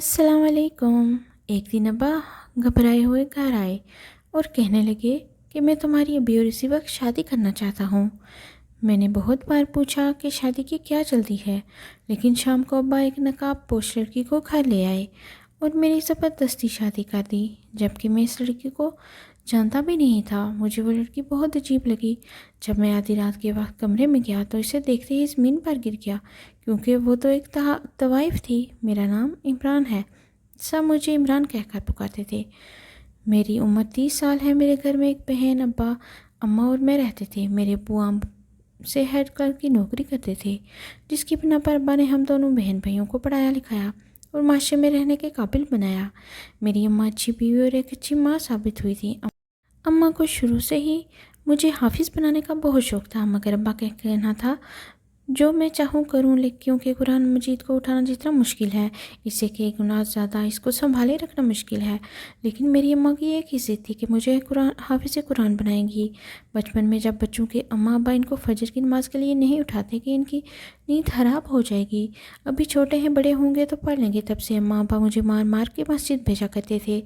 السلام علیکم۔ ایک دن ابا گھبرائے ہوئے گھر آئے اور کہنے لگے کہ میں تمہاری ابھی اور اسی وقت شادی کرنا چاہتا ہوں۔ میں نے بہت بار پوچھا کہ شادی کی کیا جلدی ہے، لیکن شام کو ابا ایک نقاب پوش لڑکی کو گھر لے آئے اور میری زبردستی شادی کر دی، جبکہ میں اس لڑکی کو جانتا بھی نہیں تھا۔ مجھے وہ لڑکی بہت عجیب لگی۔ جب میں آدھی رات کے وقت کمرے میں گیا تو اسے دیکھتے ہی زمین پر گر گیا، کیونکہ وہ تو ایک طوائف تھی۔ میرا نام عمران ہے، سب مجھے عمران کہہ کر پکارتے تھے۔ میری عمر 30 سال ہے۔ میرے گھر میں ایک بہن، ابا، اماں اور میں رہتے تھے۔ میرے ابو عام سے ہیڈ کلرک کی نوکری کرتے تھے، جس کی بنا پر ابا نے ہم دونوں بہن بھائیوں کو پڑھایا لکھایا اور معاشرے میں رہنے کے قابل بنایا۔ میری اماں اچھی بیوی اور ایک اچھی ماں ثابت ہوئی تھی۔ اماں کو شروع سے ہی مجھے حافظ بنانے کا بہت شوق تھا، مگر ابا کا کہنا تھا جو میں چاہوں کروں، کیونکہ قرآن مجید کو اٹھانا جتنا مشکل ہے اس سے کہ گناہ زیادہ، اس کو سنبھالے رکھنا مشکل ہے۔ لیکن میری اماں کی ایک ہی ضد تھی کہ مجھے حافظ قرآن بنائیں گی۔ بچپن میں جب بچوں کے اماں ابا ان کو فجر کی نماز کے لیے نہیں اٹھاتے کہ ان کی نیند خراب ہو جائے گی، ابھی چھوٹے ہیں، بڑے ہوں گے تو پڑھ لیں گے، تب سے اماں ابا مجھے مار مار کے مسجد بھیجا کرتے تھے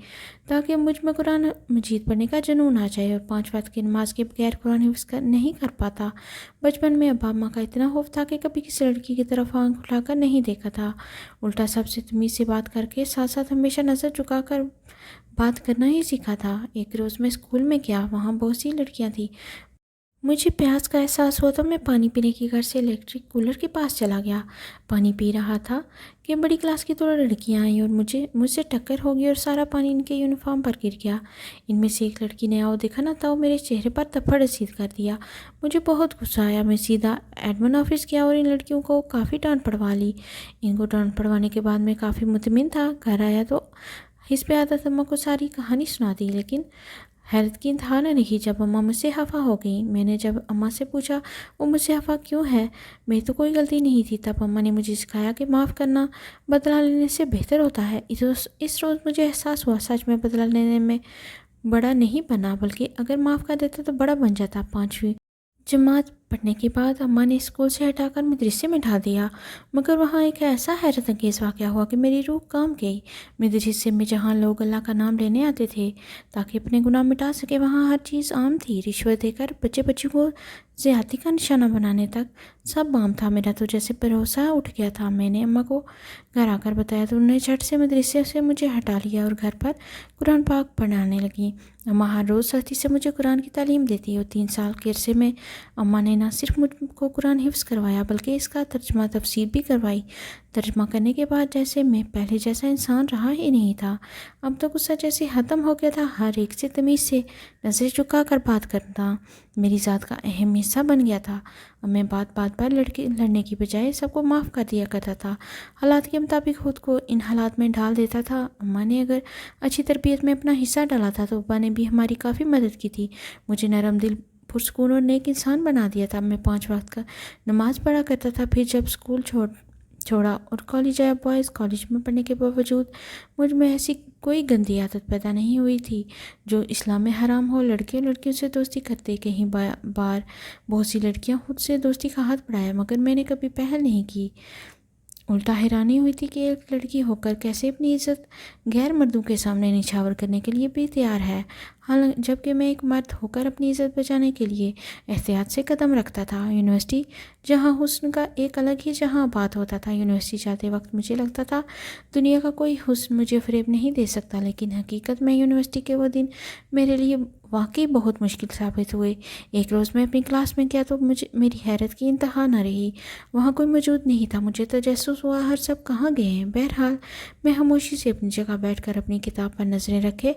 تاکہ مجھ میں قرآن مجید پڑھنے کا جنون آ جائے، اور 5 وقت کی نماز کے بغیر قرآن حفظ نہیں کر پاتا۔ بچپن میں ابا اماں کا اتنا خوف تھا کہ کبھی کسی لڑکی کی طرف آنکھ اٹھا کر نہیں دیکھا تھا، الٹا سب سے تمیز سے بات کر کے ساتھ ساتھ ہمیشہ نظر جھکا کر بات کرنا ہی سیکھا تھا۔ ایک روز میں اسکول میں گیا، وہاں بہت سی لڑکیاں تھیں۔ مجھے پیاس کا احساس ہوا تو میں پانی پینے کی گھر سے الیکٹرک کولر کے پاس چلا گیا۔ پانی پی رہا تھا کہ بڑی کلاس کی 2 لڑکیاں آئیں اور مجھ سے ٹکر ہو گئی اور سارا پانی ان کے یونیفارم پر گر گیا۔ ان میں سے ایک لڑکی نے آؤ دیکھا نہ تھا، میرے چہرے پر تھپڑ رسید کر دیا۔ مجھے بہت غصہ آیا۔ میں سیدھا ایڈمن آفس گیا اور ان لڑکیوں کو کافی ڈانٹ پڑوا لی۔ ان کو ڈانٹ پڑوانے کے بعد میں کافی مطمئن تھا۔ گھر آیا تو حسب عادت اماں کو ساری کہانی سنا دی، لیکن حیرت کی انتہا نہ رہی جب اماں مجھ سے خفا ہو گئیں۔ میں نے جب اماں سے پوچھا وہ مجھ سے خفا کیوں ہے، میری تو کوئی غلطی نہیں تھی، تب اماں نے مجھے سکھایا کہ معاف کرنا بدلہ لینے سے بہتر ہوتا ہے۔ اس روز مجھے احساس ہوا سچ میں بدلہ لینے میں بڑا نہیں بنا، بلکہ اگر معاف کر دیتا تو بڑا بن جاتا۔ 5ویں جماعت پڑھنے کے بعد اماں نے اسکول سے ہٹا کر مدرسے میں ڈال دیا، مگر وہاں ایک ایسا حیرت انگیز واقعہ ہوا کہ میری روح کانپ گئی۔ مدرسے میں جہاں لوگ اللہ کا نام لینے آتے تھے تاکہ اپنے گناہ مٹا سکے، وہاں ہر چیز عام تھی۔ رشوت دے کر بچوں کو زیادتی کا نشانہ بنانے تک سب عام تھا۔ میرا تو جیسے بھروسہ اٹھ گیا تھا۔ میں نے اماں کو گھر آ کر بتایا تو انہوں نے جھٹ سے مدرسے سے مجھے ہٹا لیا اور گھر پر قرآن پاک پڑھانے لگی۔ اماں ہر روز سختی سے مجھے قرآن کی تعلیم دیتی اور 3 سال کے عرصے میں اماں نے نہ صرف مجھ کو قرآن حفظ کروایا بلکہ اس کا ترجمہ تفسیر بھی کروائی۔ ترجمہ کرنے کے بعد جیسے میں پہلے جیسا انسان رہا ہی نہیں تھا۔ اب تو غصہ جیسے ختم ہو گیا تھا، ہر ایک سے تمیز سے نظر جھکا کر بات کرنا میری ذات کا اہم حصہ بن گیا تھا۔ اب میں بات پر لڑنے کی بجائے سب کو معاف کر دیا کرتا تھا، حالات کے مطابق خود کو ان حالات میں ڈال دیتا تھا۔ اماں نے اگر اچھی تربیت میں اپنا حصہ ڈالا تھا تو ابا نے بھی ہماری کافی مدد کی تھی، مجھے نرم دل، پرسکون اور نیک انسان بنا دیا تھا۔ میں 5 وقت کا نماز پڑھا کرتا تھا۔ پھر جب اسکول چھوڑا اور کالج آیا، بوائز کالج میں پڑھنے کے باوجود مجھ میں ایسی کوئی گندی عادت پیدا نہیں ہوئی تھی جو اسلام میں حرام ہو۔ لڑکے لڑکیوں سے دوستی کرتے، کہیں بار بہت سی لڑکیاں خود سے دوستی کا ہاتھ بڑھایا، مگر میں نے کبھی پہل نہیں کی۔ الٹا حیرانی ہوئی تھی کہ ایک لڑکی ہو کر کیسے اپنی عزت غیر مردوں کے سامنے نچھاور کرنے کے لیے بھی تیار ہے، جبکہ میں ایک مرد ہو کر اپنی عزت بچانے کے لیے احتیاط سے قدم رکھتا تھا۔ یونیورسٹی جہاں حسن کا ایک الگ ہی جہاں بات ہوتا تھا، یونیورسٹی جاتے وقت مجھے لگتا تھا دنیا کا کوئی حسن مجھے فریب نہیں دے سکتا، لیکن حقیقت میں یونیورسٹی کے وہ دن میرے لیے واقعی بہت مشکل ثابت ہوئے۔ ایک روز میں اپنی کلاس میں گیا تو میری حیرت کی انتہا نہ رہی، وہاں کوئی موجود نہیں تھا۔ مجھے تجسس ہوا ہر سب کہاں گئے ہیں۔ بہرحال میں خاموشی سے اپنی جگہ بیٹھ کر اپنی کتاب پر نظریں رکھے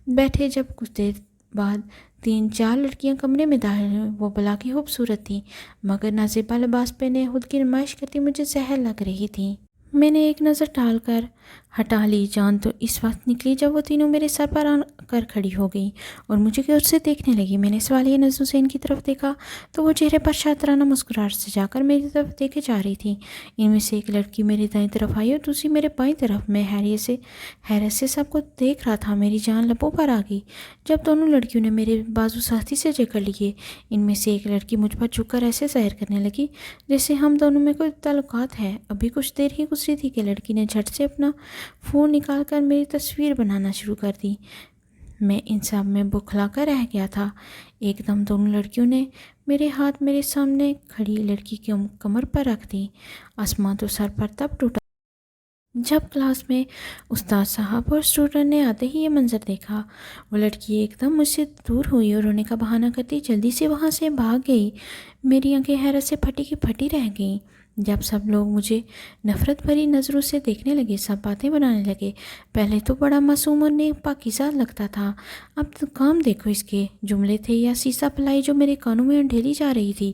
بیٹھے، جب کچھ دیر بعد 3-4 لڑکیاں کمرے میں داخل ہوئیں۔ وہ بلا کی خوبصورت تھیں، مگر نہ زیبا لباس پہنے خود کی نمائش کرتی مجھے زہر لگ رہی تھیں۔ میں نے ایک نظر ڈال کر ہٹا لی۔ جان تو اس وقت نکلی جب وہ تینوں میرے سر پر کر کھڑی ہو گئی اور مجھے غور سے دیکھنے لگی۔ میں نے سوالیہ نظروں سے ان کی طرف دیکھا تو وہ چہرے پر شاطرانہ مسکراہٹ سے جا کر میری طرف دیکھے جا رہی تھی۔ ان میں سے ایک لڑکی میری دائیں طرف آئی اور دوسری میرے بائیں طرف۔ میں حیرت سے سب کو دیکھ رہا تھا۔ میری جان لبوں پر آ گئی جب دونوں لڑکیوں نے میرے بازو سختی سے جکڑ لیے۔ ان میں سے ایک لڑکی مجھ پر جھک کر ایسے ظاہر کرنے لگی جیسے ہم دونوں میں کوئی تعلقات ہے۔ ابھی کچھ دیر ہی گزری تھی کہ لڑکی نے جھٹ سے اپنا فون نکال کر میری تصویر بنانا شروع کر دی۔ میں ان سب میں بوکھلا کر رہ گیا تھا۔ ایک دم دونوں لڑکیوں نے میرے ہاتھ میرے سامنے کھڑی لڑکی کی کمر پر رکھ دی۔ آسمان تو سر پر تب ٹوٹا جب کلاس میں استاد صاحب اور اسٹوڈنٹ نے آتے ہی یہ منظر دیکھا۔ وہ لڑکی ایک دم مجھ سے دور ہوئی اور رونے کا بہانہ کرتی جلدی سے وہاں سے بھاگ گئی۔ میری آنکھیں حیرت سے پھٹی کی پھٹی رہ گئیں جب سب لوگ مجھے نفرت بھری نظروں سے دیکھنے لگے۔ سب باتیں بنانے لگے۔ پہلے تو بڑا معصوم اور نیک پاکیزہ لگتا تھا، اب تو کام دیکھو اس کے۔ جملے تھے یا سیسا پلائی جو میرے کانوں میں ڈھیلی جا رہی تھی۔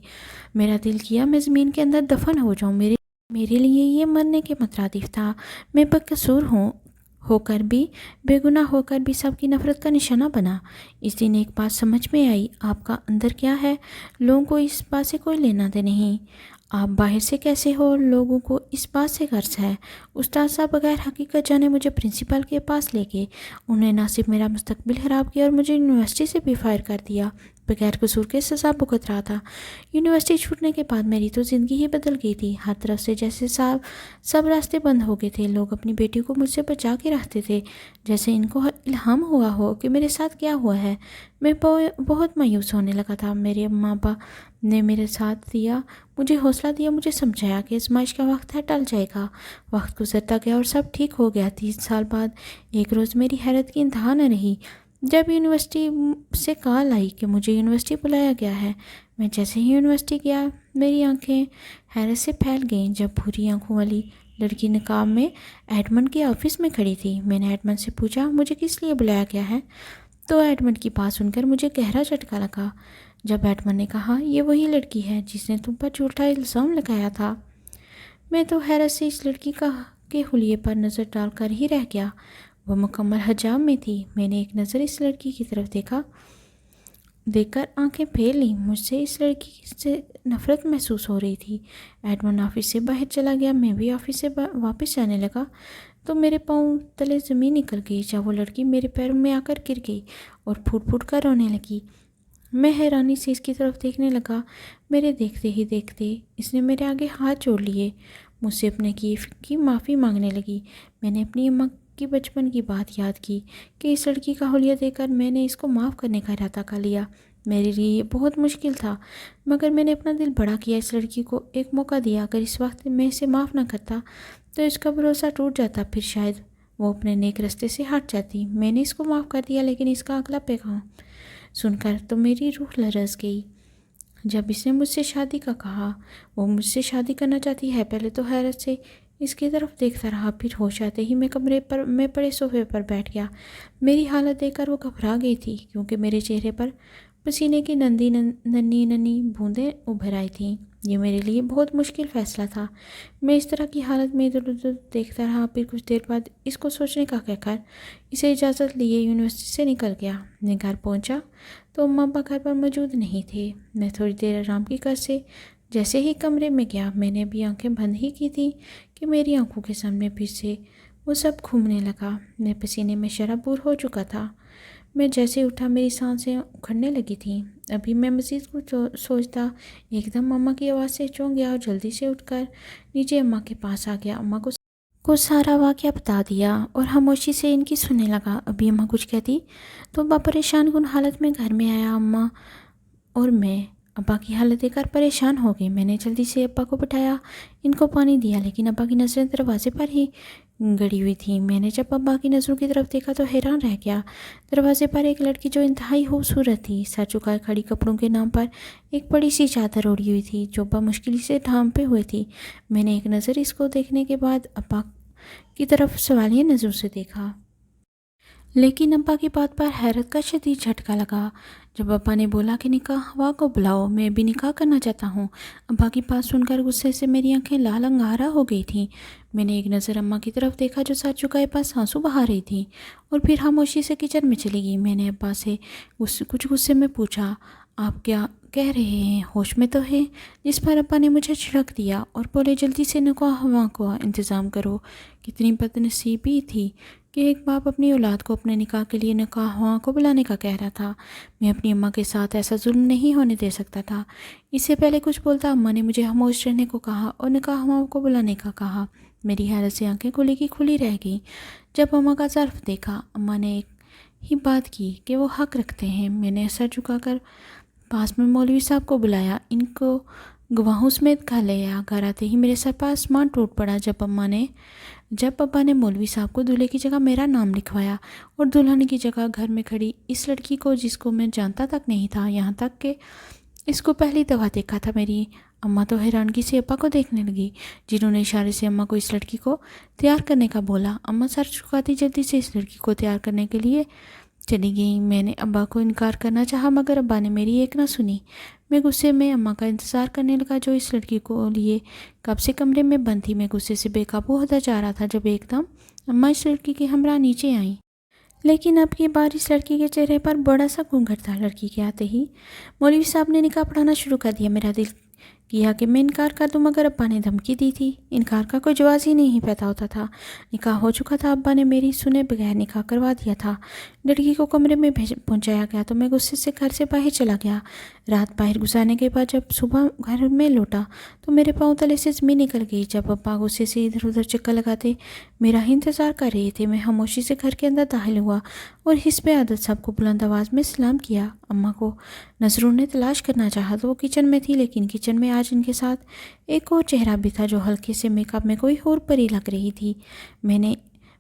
میرا دل کیا میں زمین کے اندر دفن ہو جاؤں۔ میرے لیے یہ مرنے کے مترادف تھا۔ میں بے قصور ہو کر بھی، بے گناہ ہو کر بھی سب کی نفرت کا نشانہ بنا۔ اس دن ایک بات سمجھ میں آئی، آپ کا اندر کیا ہے لوگوں کو اس بات سے کوئی لینا دے نہیں۔ آپ باہر سے کیسے ہو لوگوں کو اس بات سے غرض ہے۔ استاد صاحب بغیر حقیقت جانے مجھے پرنسپل کے پاس لے گئے۔ انہوں نے نہ صرف میرا مستقبل خراب کیا اور مجھے یونیورسٹی سے بھی فائر کر دیا۔ بغیر قصور کے سزا بھگت رہا تھا۔ یونیورسٹی چھوٹنے کے بعد میری تو زندگی ہی بدل گئی تھی۔ ہر طرف سے جیسے سب راستے بند ہو گئے تھے۔ لوگ اپنی بیٹی کو مجھ سے بچا کے رکھتے تھے جیسے ان کو الہام ہوا ہو کہ میرے ساتھ کیا ہوا ہے۔ میں بہت مایوس ہونے لگا تھا۔ میرے ماں باپ نے میرے ساتھ دیا، مجھے حوصلہ دیا، مجھے سمجھایا کہ آزمائش کا وقت ہے، ٹل جائے گا۔ وقت گزرتا گیا اور سب ٹھیک ہو گیا۔ 3 سال بعد ایک روز میری حیرت کی انتہا نہ رہی جب یونیورسٹی سے کال آئی کہ مجھے یونیورسٹی بلایا گیا ہے۔ میں جیسے ہی یونیورسٹی گیا میری آنکھیں حیرت سے پھیل گئیں جب بھوری آنکھوں والی لڑکی نقاب میں ایڈمنڈ کے آفس میں کھڑی تھی۔ میں نے ایڈمنڈ سے پوچھا مجھے کس لیے بلایا گیا ہے، تو ایڈمنڈ کی بات سن کر مجھے گہرا جھٹکا لگا جب ایڈمنڈ نے کہا یہ وہی لڑکی ہے جس نے تم پر جھوٹا الزام لگایا تھا۔ میں تو حیرت سے اس لڑکی کے حلیے پر نظر ڈال کر ہی رہ گیا۔ وہ مکمل حجاب میں تھی۔ میں نے ایک نظر اس لڑکی کی طرف دیکھ کر آنکھیں پھیر لیں۔ مجھ سے اس لڑکی سے نفرت محسوس ہو رہی تھی۔ ایڈمنڈ آفس سے باہر چلا گیا۔ میں بھی آفس سے واپس جانے لگا تو میرے پاؤں تلے زمین نکل گئی جب وہ لڑکی میرے پیروں میں آ کر گر گئی اور پھوٹ پھوٹ کر رونے لگی۔ میں حیرانی سے اس کی طرف دیکھنے لگا۔ میرے دیکھتے ہی دیکھتے اس نے میرے آگے ہاتھ جوڑ لیے، مجھ سے اپنے کی معافی مانگنے لگی۔ میں نے اپنی اماں کی بچپن کی بات یاد کی کہ اس لڑکی کا حلیہ دیکھ کر میں نے اس کو معاف کرنے کا ارادہ کر لیا۔ میرے لیے یہ بہت مشکل تھا مگر میں نے اپنا دل بڑا کیا۔ اس لڑکی کو ایک موقع دیا۔ اگر اس وقت میں اسے معاف نہ کرتا تو اس کا بھروسہ ٹوٹ جاتا، پھر شاید وہ اپنے نیک رستے سے ہٹ جاتی۔ میں نے اس کو معاف کر دیا لیکن اس کا اگلا پیغام سن کر تو میری روح لرز گئی۔ جب اس نے مجھ سے شادی کا کہا، وہ مجھ سے شادی کرنا چاہتی ہے۔ پہلے تو حیرت سے اس کی طرف دیکھتا رہا، پھر ہوش آتے ہی میں کمرے میں پڑے صوفے پر بیٹھ گیا۔ میری حالت دیکھ کر وہ گھبرا گئی تھی کیونکہ میرے چہرے پر پسینے کی ننھی بوندیں ابھر آئی تھیں۔ یہ میرے لیے بہت مشکل فیصلہ تھا۔ میں اس طرح کی حالت میں ادھر ادھر دیکھتا رہا، پھر کچھ دیر بعد اس کو سوچنے کا کہہ کر اسے اجازت لیے یونیورسٹی سے نکل گیا۔ میں گھر پہنچا تو اماں ابا گھر پر موجود نہیں تھے۔ میں تھوڑی دیر آرام کی کر سے جیسے ہی کمرے میں گیا، میں نے ابھی آنکھیں بند ہی کی تھیں کہ میری آنکھوں کے سامنے پھر سے وہ سب گھومنے لگا۔ میں پسینے میں شرابور ہو چکا تھا۔ میں جیسے اٹھا میری سانسیں اکھڑنے لگی تھیں۔ ابھی میں مزید کچھ سوچتا ایک دم اماں کی آواز سے چونک گیا اور جلدی سے اٹھ کر نیچے اماں کے پاس آ گیا۔ اماں کو سارا واقعہ بتا دیا اور خاموشی سے ان کی سننے لگا۔ ابھی اماں کچھ کہتی تو ابا پریشان کن حالت میں گھر میں آیا۔ اماں اور میں ابا کی حالت دیکھ کر پریشان ہو گئے۔ میں نے جلدی سے ابا کو بٹھایا، ان کو پانی دیا، لیکن ابا کی نظریں دروازے پر ہی گڑی ہوئی تھیں۔ میں نے جب ابا کی نظروں کی طرف دیکھا تو حیران رہ گیا۔ دروازے پر ایک لڑکی جو انتہائی خوبصورت تھی، سر جھکائے کھڑی، کپڑوں کے نام پر ایک بڑی سی چادر اوڑھی ہوئی تھی جو ابا مشکل سے ڈھانپے ہوئے تھی۔ میں نے ایک نظر اس کو دیکھنے کے بعد ابا کی طرف سوالیہ نظروں سے دیکھا، لیکن ابا کی بات پر حیرت کا شدید جھٹکا لگا۔ جب ابا نے بولا کہ نکاح ہوا کو بلاؤ، میں بھی نکاح کرنا چاہتا ہوں، ابا کی بات سن کر غصے سے میری آنکھیں لال انگارہ ہو گئی تھیں۔ میں نے ایک نظر اماں کی طرف دیکھا جو سر جھکائے پاس آنسو بہا رہی تھیں، اور پھر خاموشی سے کچن میں چلی گئی۔ میں نے ابا سے کچھ غصے میں پوچھا، آپ کیا کہہ رہے ہیں، ہوش میں تو ہیں؟ جس پر ابا نے مجھے چھڑک دیا اور بولے، جلدی سے نکاح ہوا کو انتظام کرو۔ کتنی بد نصیبی تھی کہ ایک باپ اپنی اولاد کو اپنے نکاح کے لیے نکاح ہوا کو بلانے کا کہہ رہا تھا۔ میں اپنی اماں کے ساتھ ایسا ظلم نہیں ہونے دے سکتا تھا۔ اس سے پہلے کچھ بولتا اماں نے مجھے خاموش رہنے کو کہا اور نکاح ہوا کو بلانے کا کہا۔ میری حیرت سے آنکھیں کھلی کی کھلی رہ گئیں۔ جب اماں کا ظرف دیکھا، اماں نے ایک ہی بات کی کہ وہ حق رکھتے ہیں۔ میں نے سر جھکا کر پاس میں مولوی صاحب کو بلایا، ان کو گواہوں سمیت کھا لیا۔ گھر آتے ہی میرے سر پر آسمان ٹوٹ پڑا جب ابا نے مولوی صاحب کو دولہے کی جگہ میرا نام لکھوایا اور دلہن کی جگہ گھر میں کھڑی اس لڑکی کو، جس کو میں جانتا تک نہیں تھا، یہاں تک کہ اس کو پہلی دفعہ دیکھا تھا، میری اماں تو حیرانگی سے ابا کو دیکھنے لگی، جنہوں نے اشارے سے اماں کو اس لڑکی کو تیار کرنے کا بولا۔ اماں سر جھکاتی جلدی سے اس لڑکی کو تیار کرنے کے لیے چلی گئی۔ میں نے ابا کو انکار کرنا چاہا مگر ابا نے میری ایک نہ سنی۔ میں غصے میں اماں کا انتظار کرنے لگا جو اس لڑکی کو لیے کب سے کمرے میں بند تھی۔ میں غصے سے بے قابو ہوتا جا رہا تھا جب ایک دم اماں اس لڑکی کے ہمراہ نیچے آئیں، لیکن اب کی بار اس لڑکی کے چہرے پر بڑا سا گھونگھٹ تھا۔ لڑکی کے آتے ہی مولوی صاحب نے نکاح پڑھانا شروع کر دیا۔ میرا دل کیا کہ میں انکار کر دوں مگر ابا نے دھمکی دی تھی، انکار کا کوئی جواز ہی نہیں پیدا ہوتا تھا۔ نکاح ہو چکا تھا، ابا نے میری سنے بغیر نکاح کروا دیا تھا۔ لڑکی کو کمرے میں پہنچایا گیا تو میں غصے سے گھر سے باہر چلا گیا۔ رات باہر گزارنے کے بعد جب صبح گھر میں لوٹا تو میرے پاؤں تلے سے زمین نکل گئی۔ جب ابا غصے سے ادھر ادھر چکر لگاتے میرا ہی انتظار کر رہے تھے، میں خاموشی سے گھر کے اندر داخل ہوا اور حسب عادت سب کو بلند آواز میں سلام کیا۔ اماں کو نظروں نے تلاش کرنا چاہا تو وہ کچن میں تھی، لیکن کچن میں آج ان کے ساتھ ایک اور چہرہ بھی تھا جو ہلکے سے میک اپ میں کوئی اور پری لگ رہی تھی۔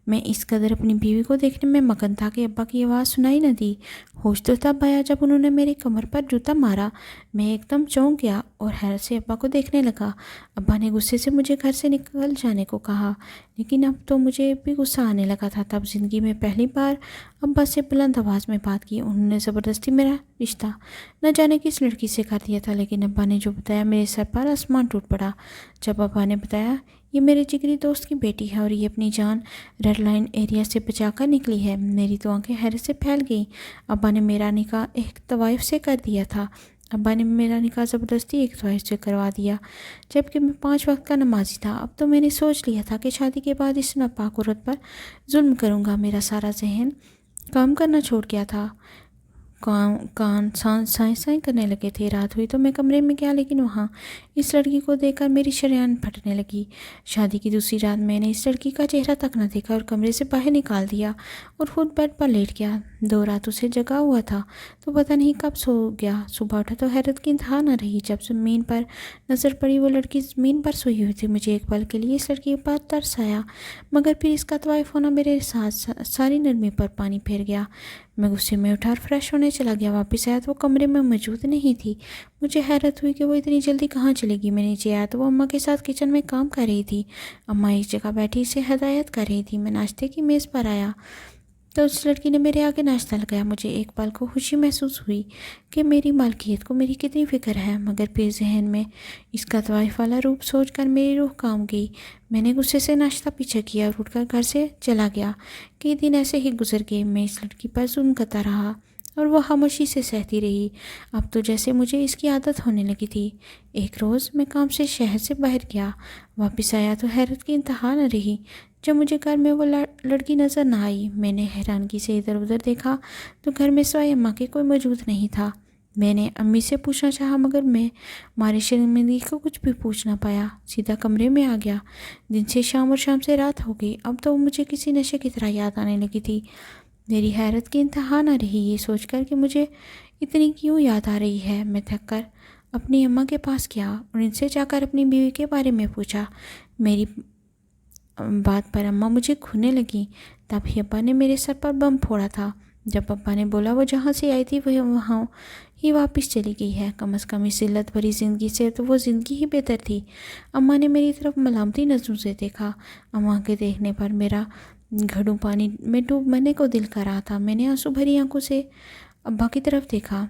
میں اس قدر اپنی بیوی کو دیکھنے میں مگن تھا کہ ابا کی آواز سنائی نہ دی۔ ہوش تو تب آیا جب انہوں نے میری کمر پر جوتا مارا۔ میں ایک دم چونک گیا اور حیرت سے ابا کو دیکھنے لگا۔ ابا نے غصے سے مجھے گھر سے نکل جانے کو کہا، لیکن اب تو مجھے بھی غصہ آنے لگا تھا۔ تب زندگی میں پہلی بار ابا سے بلند آواز میں بات کی۔ انہوں نے زبردستی میرا رشتہ نہ جانے کس لڑکی سے کر دیا تھا، لیکن ابا نے جو بتایا میرے سر پر آسمان ٹوٹ پڑا۔ جب ابا نے بتایا یہ میرے جگری دوست کی بیٹی ہے اور یہ اپنی جان ریڈ لائن ایریا سے بچا کر نکلی ہے، میری تو آنکھیں حیرت سے پھیل گئیں۔ ابا نے میرا نکاح ایک طوائف سے کر دیا تھا۔ ابا نے میرا نکاح زبردستی ایک طوائف سے کروا دیا، جبکہ میں 5 وقت کا نمازی تھا۔ اب تو میں نے سوچ لیا تھا کہ شادی کے بعد اس ناپاک عورت پر ظلم کروں گا۔ میرا سارا ذہن کام کرنا چھوڑ گیا تھا، کان سائیں کرنے لگے تھے۔ رات ہوئی تو میں کمرے میں گیا، لیکن وہاں اس لڑکی کو دیکھ کر میری شریان پھٹنے لگی۔ شادی کی دوسری رات میں نے اس لڑکی کا چہرہ تک نہ دیکھا اور کمرے سے باہر نکال دیا اور خود بیڈ پر لیٹ گیا۔ 2 راتوں سے جگا ہوا تھا تو پتہ نہیں کب سو گیا۔ صبح اٹھا تو حیرت کی انتہا نہ رہی جب زمین پر نظر پڑی۔ وہ لڑکی زمین پر سوئی ہوئی تھی۔ مجھے ایک پل کے لیے اس لڑکی پر ترس آیا، مگر پھر اس کا طوائف ہونا میرے ساری نرمی پر پانی پھیر گیا۔ میں غصے میں اٹھا اور فریش ہونے چلا گیا۔ واپس آیا تو وہ کمرے میں موجود نہیں تھی۔ مجھے حیرت ہوئی کہ وہ اتنی جلدی کہاں چلے گی۔ میں نیچے آیا تو وہ اماں کے ساتھ کچن میں کام کر رہی تھی۔ اماں ایک جگہ بیٹھی اسے ہدایت کر رہی تھی۔ میں ناشتے کی میز پر آیا تو اس لڑکی نے میرے آگے ناشتہ لگایا۔ مجھے ایک پل کو خوشی محسوس ہوئی کہ میری مالکیت کو میری کتنی فکر ہے، مگر پھر ذہن میں اس کا طوائف والا روپ سوچ کر میری روح کانپ گئی۔ میں نے غصے سے ناشتہ پیچھے کیا اور اٹھ کر گھر سے چلا گیا۔ کئی دن ایسے ہی گزر گئے۔ میں اس لڑکی پر ظلم کرتا رہا اور وہ خاموشی سے سہتی رہی۔ اب تو جیسے مجھے اس کی عادت ہونے لگی تھی۔ ایک روز میں کام سے شہر سے باہر گیا، واپس آیا تو حیرت کی انتہا نہ رہی جب مجھے گھر میں وہ لڑکی نظر نہ آئی۔ میں نے حیرانگی سے ادھر ادھر دیکھا تو گھر میں سوائے اماں کے کوئی موجود نہیں تھا۔ میں نے امی سے پوچھنا چاہا مگر میں مارے شرمندگی کو کچھ بھی پوچھ نہ پایا، سیدھا کمرے میں آ گیا۔ دن سے شام اور شام سے رات ہو گئی۔ اب تو مجھے کسی نشے کی طرح یاد آنے لگی تھی۔ میری حیرت کی انتہا نہ رہی یہ سوچ کر کہ مجھے اتنی کیوں یاد آ رہی ہے۔ میں تھک کر اپنی اماں کے پاس گیا اور ان سے جا کر اپنی بیوی کے بارے میں پوچھا۔ میری بات پر اماں مجھے کھونے لگیں۔ تب ہی ابا نے میرے سر پر بم پھوڑا تھا جب ابا نے بولا وہ جہاں سے آئی تھی وہ وہاں ہی واپس چلی گئی ہے، کم از کم اس ذلت بھری زندگی سے تو وہ زندگی ہی بہتر تھی۔ اماں نے میری طرف ملامتی نظروں سے دیکھا۔ اماں کے دیکھنے پر میرا گھڑوں پانی میں ڈوب مرنے کو دل کر رہا تھا۔ میں نے آنسو بھری آنکھوں سے ابا کی طرف دیکھا۔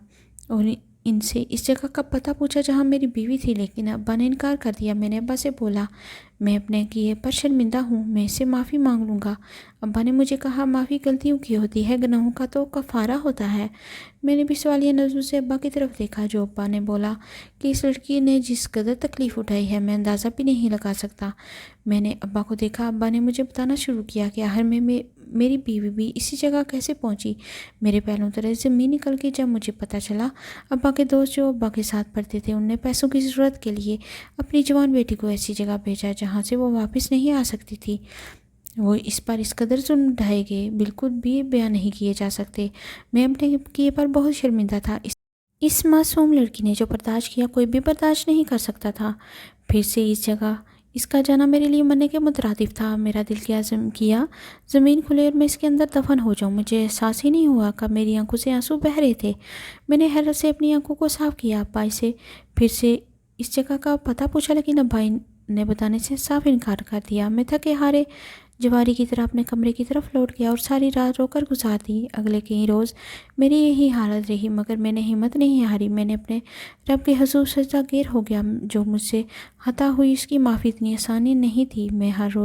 اور ان سے اس جگہ کا پتہ پوچھا جہاں میری بیوی تھی، لیکن ابا نے انکار کر دیا۔ میں نے ابا سے بولا میں اپنے کیے پر شرمندہ ہوں، میں اس سے معافی مانگ لوں گا۔ ابا نے مجھے کہا معافی غلطیوں کی ہوتی ہے، گناہوں کا تو کفارہ ہوتا ہے۔ میں نے بھی سوالیہ نظروں سے ابا کی طرف دیکھا۔ جو ابا نے بولا کہ اس لڑکی نے جس قدر تکلیف اٹھائی ہے میں اندازہ بھی نہیں لگا سکتا۔ میں نے ابا کو دیکھا۔ ابا نے مجھے بتانا شروع کیا کہ آخر میں میری بیوی بھی اسی جگہ کیسے پہنچی۔ میرے پہلوں تلے زمین نکل گئی جب مجھے پتہ چلا ابا کے دوست جو ابا کے ساتھ پڑھتے تھے ان نے پیسوں کی ضرورت کے لیے اپنی جوان بیٹی کو ایسی جگہ بھیجا جہاں سے وہ واپس نہیں آ سکتی تھی۔ وہ اس پر اس قدر ظلم ڈھائے گئے بالکل بھی بیان نہیں کیے جا سکتے۔ میں اپنے کیے پر بہت شرمندہ تھا۔ اس معصوم لڑکی نے جو برداشت کیا کوئی بھی برداشت نہیں کر سکتا تھا۔ پھر سے اس جگہ اس کا جانا میرے لیے مرنے کے مترادف تھا۔ میرا دل کیا زمین کھلے اور میں اس کے اندر دفن ہو جاؤں۔ مجھے احساس ہی نہیں ہوا کب میری آنکھوں سے آنسو بہہ رہے تھے۔ میں نے حیرت سے اپنی آنکھوں کو صاف کیا۔ ابا سے پھر سے اس جگہ کا پتہ پوچھا، لیکن ابا نے بتانے سے صاف انکار کر دیا۔ میں تھکے ہارے جواری کی طرح اپنے کمرے کی طرف لوٹ گیا اور ساری رات رو کر گزار دی۔ اگلے کئی روز میری یہی حالت رہی، مگر میں نے ہمت نہیں ہاری۔ میں نے اپنے رب کے حضور سجدہ گیر ہو گیا۔ جو مجھ سے خطا ہوئی اس کی معافی اتنی آسانی نہیں تھی۔ میں ہر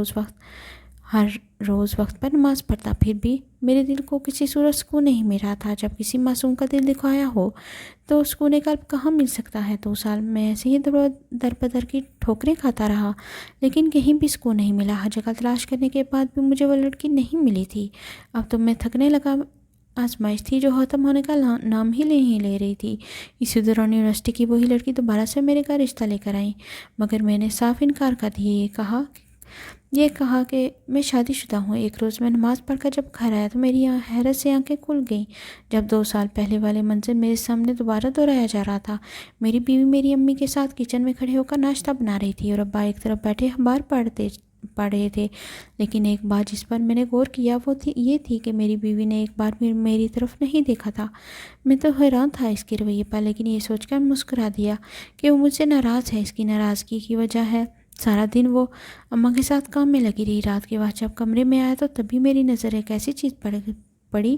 روز وقت پر نماز پڑھتا، پھر بھی میرے دل کو کسی صورت سکون نہیں مل رہا تھا۔ جب کسی معصوم کا دل دکھایا ہو تو سکون قلب کہاں مل سکتا ہے۔ 2 سال میں ایسے ہی در بدر کی ٹھوکریں کھاتا رہا، لیکن کہیں بھی سکون نہیں ملا۔ ہر جگہ تلاش کرنے کے بعد بھی مجھے وہ لڑکی نہیں ملی تھی۔ اب تو میں تھکنے لگا۔ آزمائش تھی جو ختم ہونے کا نام ہی نہیں لے رہی تھی۔ اسی دوران یونیورسٹی کی وہی لڑکی دوبارہ سے میرے گھر رشتہ لے کر آئی، مگر میں نے صاف انکار کر دیا۔ یہ کہا کہ میں شادی شدہ ہوں۔ ایک روز میں نماز پڑھ کر جب گھر آیا تو میری حیرت سے آنکھیں کھل گئیں جب 2 سال پہلے والے منظر میرے سامنے دوبارہ دہرایا جا رہا تھا۔ میری بیوی میری امی کے ساتھ کچن میں کھڑے ہو کر ناشتہ بنا رہی تھی اور ابا ایک طرف بیٹھے اخبار پڑھ رہے تھے۔ لیکن ایک بات جس پر میں نے غور کیا وہ یہ تھی کہ میری بیوی نے ایک بار بھی میری طرف نہیں دیکھا تھا۔ میں تو حیران تھا اس کے رویے پر، لیکن یہ سوچ کر مسکرا دیا کہ وہ مجھ سے ناراض ہے۔ اس کی ناراضگی کی وجہ ہے سارا دن وہ اماں کے ساتھ کام میں لگی رہی۔ رات کے وقت جب کمرے میں آیا تو تبھی میری نظر ایک ایسی چیز پڑی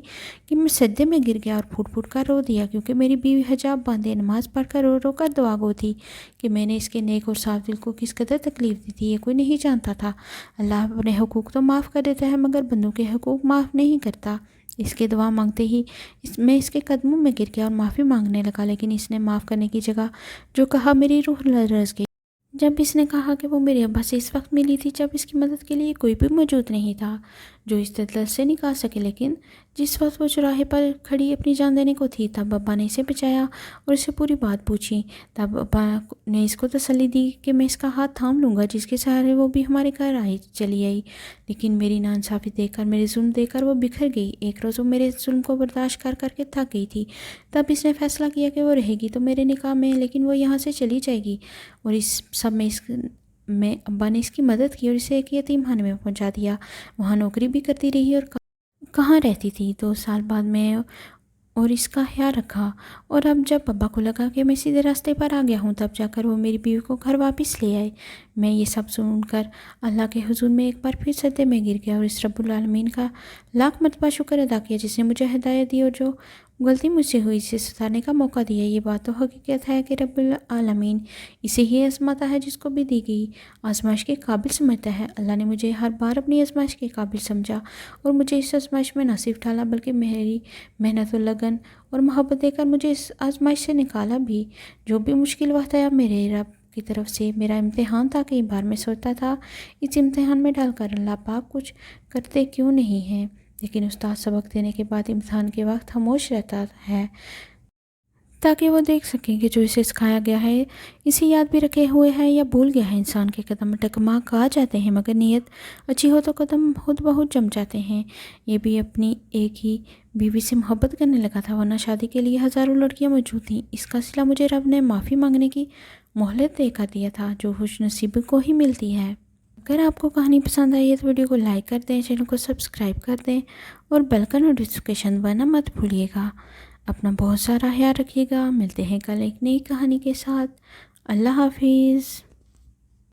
کہ میں سجدے میں گر گیا اور پھوٹ پھوٹ کر رو دیا، کیونکہ میری بیوی حجاب باندھے نماز پڑھ کر رو رو کر دعا گو تھی کہ میں نے اس کے نیک اور صاف دل کو کس قدر تکلیف دی تھی یہ کوئی نہیں جانتا تھا۔ اللہ اپنے حقوق تو معاف کر دیتا ہے مگر بندوں کے حقوق معاف نہیں کرتا۔ اس کے دعا مانگتے ہی میں اس کے قدموں میں گر گیا اور معافی مانگنے لگا، لیکن اس نے معاف کرنے کی جگہ جو کہا میری روح لرز گئی جب اس نے کہا کہ وہ میرے ابا سے اس وقت ملی تھی جب اس کی مدد کے لیے کوئی بھی موجود نہیں تھا جو اس دلدل سے نکال سکے۔ لیکن جس وقت وہ چوراہے پر کھڑی اپنی جان دینے کو تھی تب ابا نے اسے بچایا اور اسے پوری بات پوچھی۔ تب ابا نے اس کو تسلی دی کہ میں اس کا ہاتھ تھام لوں گا، جس کے سہارے وہ بھی ہمارے گھر چلی آئی۔ لیکن میری ناانصافی دیکھ کر، میرے ظلم دیکھ کر وہ بکھر گئی۔ ایک روز وہ میرے ظلم کو برداشت کر کے تھک گئی تھی۔ تب اس نے فیصلہ کیا کہ وہ رہے گی تو میرے نکاح میں، لیکن وہ یہاں سے چلی جائے گی۔ اور اس سب میں ابا نے اس کی مدد کی اور اسے ایک یتیم خانے میں پہنچا دیا۔ وہاں نوکری بھی کرتی رہی اور کہاں رہتی تھی۔ 2 سال بعد میں اور اس کا خیال رکھا، اور اب جب ابا کو لگا کہ میں سیدھے راستے پر آ گیا ہوں تب جا کر وہ میری بیوی کو گھر واپس لے آئے۔ میں یہ سب سن کر اللہ کے حضور میں ایک بار پھر سجدے میں گر گیا اور اس رب العالمین کا لاکھ مرتبہ شکر ادا کیا جس نے مجھے ہدایت دی اور جو غلطی مجھ سے ہوئی اسے سدھارنے کا موقع دیا۔ یہ بات تو حقیقت ہے کہ رب العالمین اسے ہی آزماتا ہے جس کو بھی دی گئی آزمائش کے قابل سمجھتا ہے۔ اللہ نے مجھے ہر بار اپنی آزمائش کے قابل سمجھا اور مجھے اس آزمائش میں نہ صرف ڈالا بلکہ میری محنت و لگن اور محبت دے کر مجھے اس آزمائش سے نکالا بھی۔ جو بھی مشکل وقت آیا میرے رب کی طرف سے میرا امتحان تھا۔ کئی بار میں سوچتا تھا اس امتحان میں ڈال کر اللہ پاک کچھ کرتے کیوں نہیں ہیں، لیکن استاد سبق دینے کے بعد امتحان کے وقت خاموش رہتا ہے تاکہ وہ دیکھ سکیں کہ جو اسے سکھایا گیا ہے اسے یاد بھی رکھے ہوئے ہے یا بھول گیا ہے۔ انسان کے قدم ٹکماک آ جاتے ہیں مگر نیت اچھی ہو تو قدم خود بہت جم جاتے ہیں۔ یہ بھی اپنی ایک ہی بیوی سے محبت کرنے لگا تھا، ورنہ شادی کے لیے ہزاروں لڑکیاں موجود تھیں۔ اس کا صلہ مجھے رب نے معافی مانگنے کی مہلت دے کر دیا تھا جو خوش نصیب کو ہی ملتی ہے۔ اگر آپ کو کہانی پسند آئی ہے تو ویڈیو کو لائک کر دیں، چینل کو سبسکرائب کر دیں اور بیل کا نوٹیفیکیشن دبانا مت بھولیے گا۔ اپنا بہت سارا خیال رکھیے گا۔ ملتے ہیں کل ایک نئی کہانی کے ساتھ۔ اللہ حافظ۔